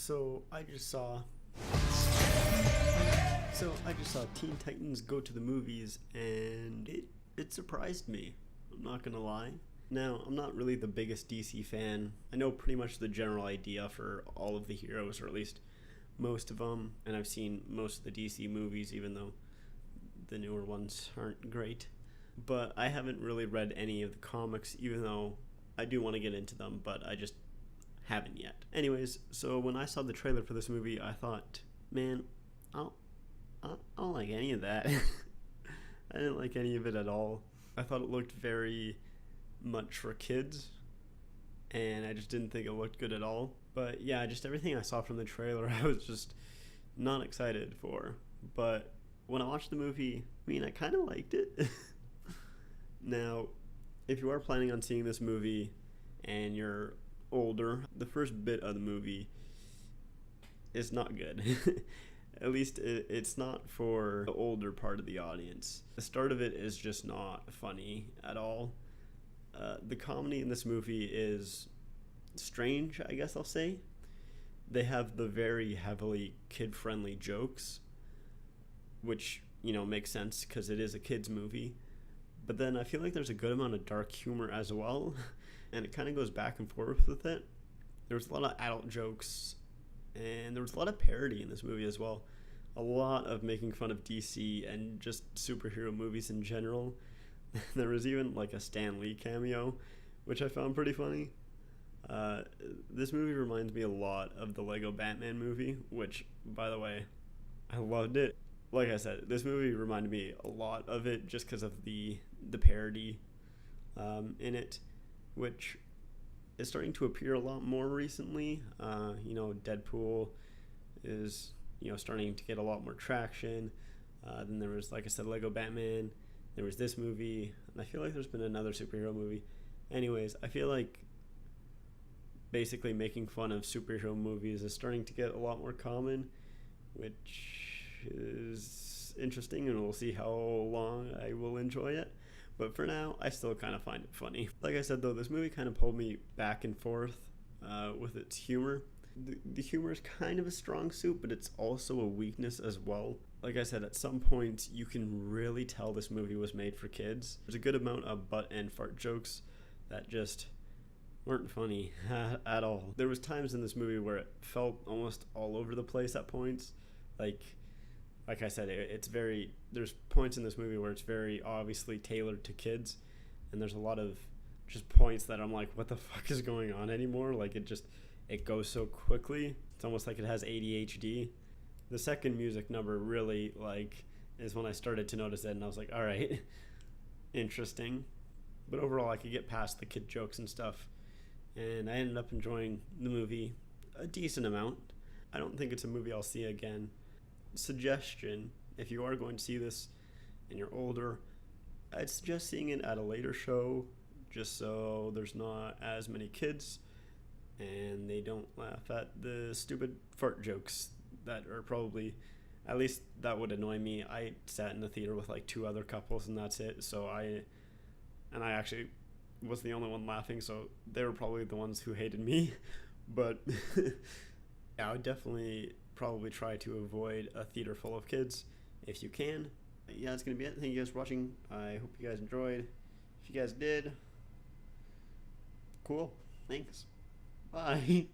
So I just saw Teen Titans Go to the movies, and it surprised me. I'm not gonna lie. Now, I'm not really the biggest DC fan. I know pretty much the general idea for all of the heroes, or at least most of them, and I've seen most of the DC movies, even though the newer ones aren't great. But I haven't really read any of the comics, even though I do want to get into them, but I just haven't yet. Anyways, so when I saw the trailer for this movie, I thought, man, I don't like any of that. I didn't like any of it at all. I thought it looked very much for kids, and I just didn't think it looked good at all. But yeah, just everything I saw from the trailer, I was just not excited for. But when I watched the movie, I kind of liked it. Now, if you are planning on seeing this movie and you're older, the first bit of the movie is not good. At least it's not for the older part of the audience. The start of it is just not funny at all. The comedy in this movie is strange, I guess I'll say. They have the very heavily kid-friendly jokes, which, makes sense because it is a kids' movie. But then I feel like there's a good amount of dark humor as well, and it kind of goes back and forth with it. There's a lot of adult jokes, and there was a lot of parody in this movie as well. A lot of making fun of DC and just superhero movies in general. There was even like a Stan Lee cameo, which I found pretty funny. This movie reminds me a lot of the Lego Batman movie, which, by the way, I loved it. Like I said, this movie reminded me a lot of it just because of the parody in it, which is starting to appear a lot more recently. Deadpool is starting to get a lot more traction. Then there was, like I said, Lego Batman. There was this movie, and I feel like there's been another superhero movie. Anyways, I feel like basically making fun of superhero movies is starting to get a lot more common, which is interesting, and we'll see how long I will enjoy it. But for now, I still kind of find it funny. Like I said, though, this movie kind of pulled me back and forth with its humor. The humor is kind of a strong suit, but it's also a weakness as well. Like I said, at some points, you can really tell this movie was made for kids. There's a good amount of butt and fart jokes that just weren't funny at all. There was times in this movie where it felt almost all over the place at points. Like I said, there's points in this movie where it's very obviously tailored to kids, and there's a lot of just points that I'm like, what the fuck is going on anymore? Like, it goes so quickly. It's almost like it has ADHD. The second music number really, is when I started to notice it, and I was like, all right, interesting. But overall, I could get past the kid jokes and stuff, and I ended up enjoying the movie a decent amount. I don't think it's a movie I'll see again. Suggestion: if you are going to see this and you're older, I'd suggest seeing it at a later show, just so there's not as many kids and they don't laugh at the stupid fart jokes that are probably, at least that would annoy me. I sat in the theater with like two other couples, and that's it. So I actually was the only one laughing, so they were probably the ones who hated me. But yeah, I would definitely probably try to avoid a theater full of kids if you can. Yeah, that's gonna be it. Thank you guys for watching. I hope you guys enjoyed. If you guys did, cool. Thanks. Bye.